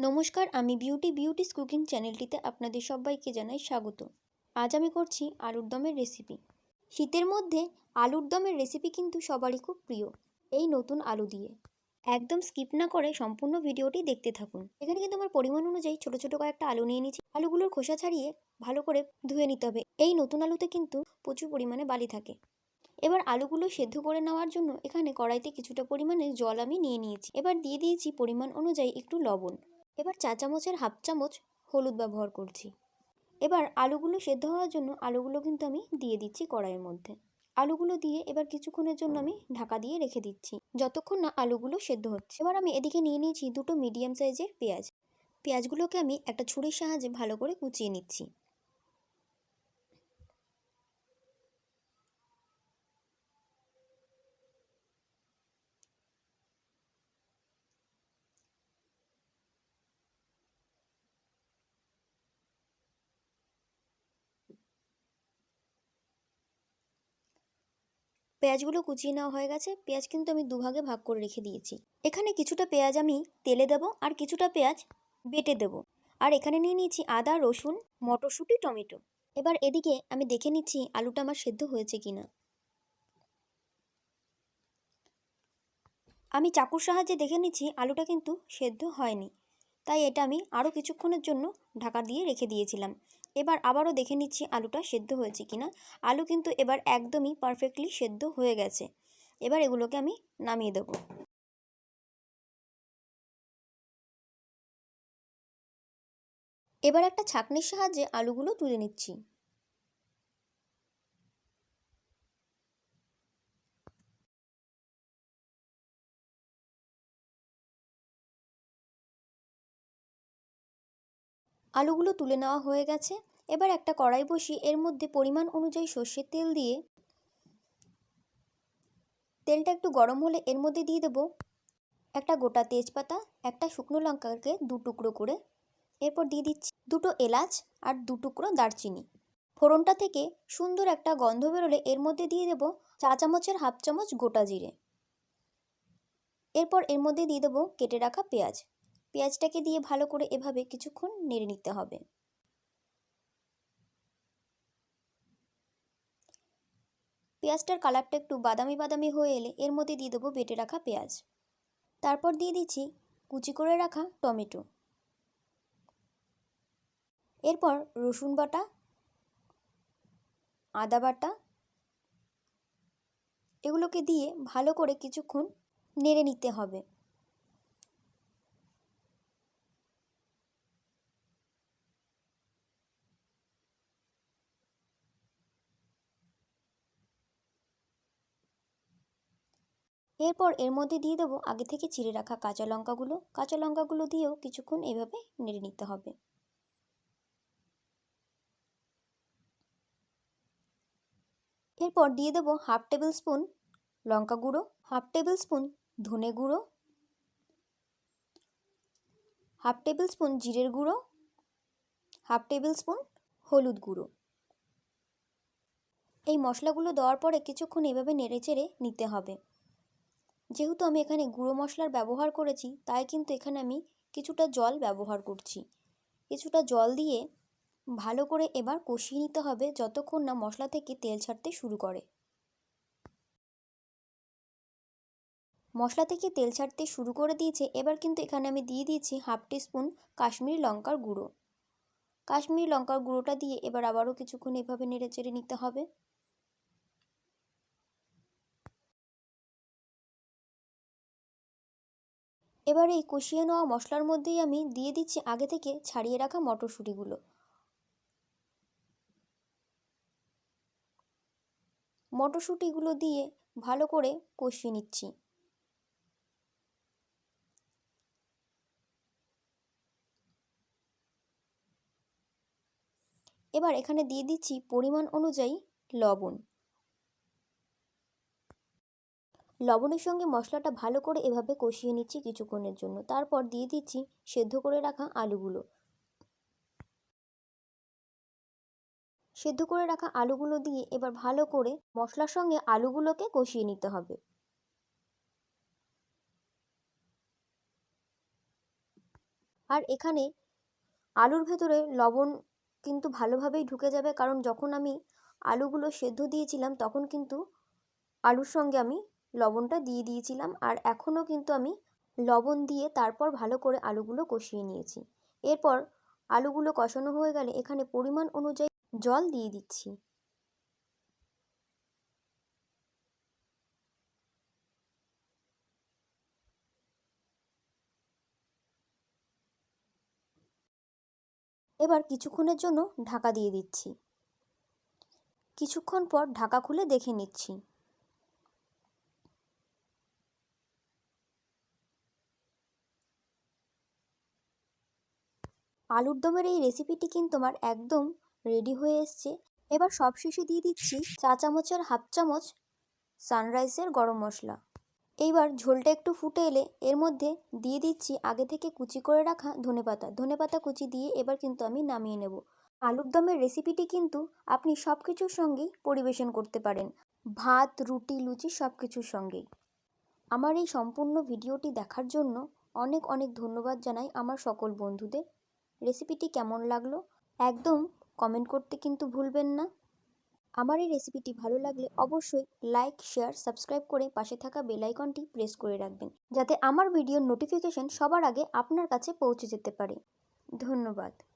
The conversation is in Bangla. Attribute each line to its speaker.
Speaker 1: নমস্কার, আমি বিউটিস কুকিং চ্যানেলটিতে আপনাদের সবাইকে জানাই স্বাগত। আজ আমি করছি আলুর দমের রেসিপি। শীতের মধ্যে আলুর দমের রেসিপি কিন্তু সবারই খুব প্রিয়। এই নতুন আলু দিয়ে একদম স্কিপ না করে সম্পূর্ণ ভিডিওটি দেখতে থাকুন। এখানে কিন্তু আমার পরিমাণ অনুযায়ী ছোট ছোট কয়েকটা আলু নিয়ে নিচ্ছি। আলুগুলোর খোসা ছাড়িয়ে ভালো করে ধুয়ে নিতে হবে। এই নতুন আলুতে কিন্তু প্রচুর পরিমাণে বালি থাকে। এবার আলুগুলো সেদ্ধ করে নেওয়ার জন্য এখানে কড়াইতে কিছুটা পরিমাণে জল আমি নিয়ে নিয়েছি। এবার দিয়ে দিয়েছি পরিমাণ অনুযায়ী একটু লবণ। এবার চা চামচের হাফ চামচ হলুদ ব্যবহার করছি। এবার আলুগুলো সেদ্ধ হওয়ার জন্য আলুগুলো কিন্তু আমি দিয়ে দিচ্ছি কড়াইয়ের মধ্যে। আলুগুলো দিয়ে এবার কিছুক্ষণের জন্য আমি ঢাকা দিয়ে রেখে দিচ্ছি, যতক্ষণ না আলুগুলো সেদ্ধ হচ্ছে। এবার আমি এদিকে নিয়ে নিয়েছি দুটো মিডিয়াম সাইজের পেঁয়াজ। পেঁয়াজগুলোকে আমি একটা ছুরির সাহায্যে ভালো করে কুচিয়ে নিচ্ছি। পেঁয়াজগুলো কুচিয়ে নেওয়া হয়ে গেছে। পেঁয়াজ কিন্তু আমি দুভাগে ভাগ করে রেখে দিয়েছি। এখানে কিছুটা পেঁয়াজ আমি তেলে দেবো আর কিছুটা পেঁয়াজ বেটে দেবো। আর এখানে নিয়ে নিয়েছি আদা, রসুন, মটরশুঁটি, টমেটো। এবার এদিকে আমি দেখে নিচ্ছি আলুটা আমার সেদ্ধ হয়েছে কিনা। আমি চাকুর সাহায্যে দেখে নিচ্ছি আলুটা কিন্তু সেদ্ধ হয়নি, তাই এটা আমি আরও কিছুক্ষণের জন্য ঢাকা দিয়ে রেখে দিয়েছিলাম। এবার আবারও দেখে নিচ্ছি আলুটা সেদ্ধ হয়েছে কিনা। আলু কিন্তু এবার একদমই পারফেক্টলি সেদ্ধ হয়ে গেছে। এবার এগুলোকে আমি নামিয়ে দেবো। এবার একটা ছাঁকনির সাহায্যে আলুগুলো তুলে নিচ্ছি। আলুগুলো তুলে নেওয়া হয়ে গেছে। এবার একটা কড়াই বসিয়ে এর মধ্যে পরিমাণ অনুযায়ী সর্ষের তেল দিয়ে তেলটা একটু গরম হলে এর মধ্যে দিয়ে দেবো একটা গোটা তেজপাতা, একটা শুকনো লঙ্কাকে দু টুকরো করে। এরপর দিয়ে দিচ্ছি দুটো এলাচ আর দু টুকরো দারচিনি। ফোড়নটা থেকে সুন্দর একটা গন্ধ বেরোলে এর মধ্যে দিয়ে দেবো চা চামচের হাফ চামচ গোটা জিরে। এরপর এর মধ্যে দিয়ে দেবো কেটে রাখা পেঁয়াজ। পেঁয়াজটাকে দিয়ে ভালো করে এভাবে কিছুক্ষণ নেড়ে নিতে হবে। পেঁয়াজটার কালারটা একটু বাদামি বাদামি হয়ে এলে এর মধ্যে দিয়ে দেবো বেটে রাখা পেঁয়াজ। তারপর দিয়ে দিচ্ছি কুচি করে রাখা টমেটো। এরপর রসুন বাটা, আদা বাটা, এগুলোকে দিয়ে ভালো করে কিছুক্ষণ নেড়ে নিতে হবে। এরপর এর মধ্যে দিয়ে দেবো আগে থেকে চিড়ে রাখা কাঁচা লঙ্কাগুলো। কাঁচা লঙ্কাগুলো দিয়েও কিছুক্ষণ এভাবে নেড়ে নিতে হবে। এরপর দিয়ে দেবো হাফ টেবিল স্পুন লঙ্কা গুঁড়ো, হাফ টেবিল স্পুন ধনে গুঁড়ো, হাফ টেবিল স্পুন জিরের গুঁড়ো, হাফ টেবিল স্পুন হলুদ গুঁড়ো। এই মশলাগুলো দেওয়ার পরে কিছুক্ষণ এভাবে নেড়েচেড়ে নিতে হবে। যেহেতু আমি এখানে গুঁড়ো মশলার ব্যবহার করেছি, তাই কিন্তু এখানে আমি কিছুটা জল ব্যবহার করছি। কিছুটা জল দিয়ে ভালো করে এবার কষিয়ে নিতে হবে যতক্ষণ না মশলা থেকে তেল ছাড়তে শুরু করে। মশলা থেকে তেল ছাড়তে শুরু করে দিয়েছে। এবার কিন্তু এখানে আমি দিয়ে দিয়েছি হাফ টিস্পুন কাশ্মীরি লঙ্কার গুঁড়ো। কাশ্মীরি লঙ্কার গুঁড়োটা দিয়ে এবার আবারও কিছুক্ষণ এভাবে নেড়েচেড়ে নিতে হবে। এবার এই কষিয়ে নেওয়া মশলার মধ্যেই আমি দিয়ে দিচ্ছি আগে থেকে ছাড়িয়ে রাখা মটরশুঁটিগুলো। মটরশুঁটিগুলো দিয়ে ভালো করে কষিয়ে নিচ্ছি। এবার এখানে দিয়ে দিচ্ছি পরিমাণ অনুযায়ী লবণ। লবণের সঙ্গে মশলাটা ভালো করে এভাবে কষিয়ে নিচ্ছি কিছুক্ষণের জন্য। তারপর দিয়ে দিচ্ছি সেদ্ধ করে রাখা আলুগুলো। সেদ্ধ করে রাখা আলুগুলো দিয়ে এবার ভালো করে মশলার সঙ্গে আলুগুলোকে কষিয়ে নিতে হবে। আর এখানে আলুর ভেতরে লবণ কিন্তু ভালোভাবেই ঢুকে যাবে, কারণ যখন আমি আলুগুলো সেদ্ধ দিয়েছিলাম তখন কিন্তু আলুর সঙ্গে আমি লবণটা দিয়ে দিয়েছিলাম। আর এখনও কিন্তু আমি লবণ দিয়ে তারপর ভালো করে আলুগুলো কষিয়ে নিয়েছি। এরপর আলুগুলো কষানো হয়ে গেলে এখানে পরিমাণ অনুযায়ী জল দিয়ে দিচ্ছি। এবার কিছুক্ষণের জন্য ঢাকা দিয়ে দিচ্ছি। কিছুক্ষণ পর ঢাকা খুলে দেখে নিচ্ছি। আলুর দমের এই রেসিপিটি কিন্তু আমার একদম রেডি হয়ে এসছে। এবার সবশেষে দিয়ে দিচ্ছি চা চামচের হাফ চামচ সানরাইসের গরম মশলা। এইবার ঝোলটা একটু ফুটে এলে এর মধ্যে দিয়ে দিচ্ছি আগে থেকে কুচি করে রাখা ধনেপাতা কুচি দিয়ে এবার কিন্তু আমি নামিয়ে নেব। আলুর দমের রেসিপিটি কিন্তু আপনি সব কিছুর সঙ্গেই পরিবেশন করতে পারেন, ভাত, রুটি, লুচি সব কিছুর সঙ্গেই। আমার এই সম্পূর্ণ ভিডিওটি দেখার জন্য অনেক অনেক ধন্যবাদ জানাই আমার সকল বন্ধুদের। রেসিপিটি কেমন লাগলো একদম কমেন্ট করতে কিন্তু ভুলবেন না। আমার এই রেসিপিটি ভালো লাগলে অবশ্যই লাইক, শেয়ার, সাবস্ক্রাইব করে পাশে থাকা বেল আইকনটি প্রেস করে রাখবেন, যাতে আমার ভিডিওর নোটিফিকেশন সবার আগে আপনার কাছে পৌঁছে যেতে পারে। ধন্যবাদ।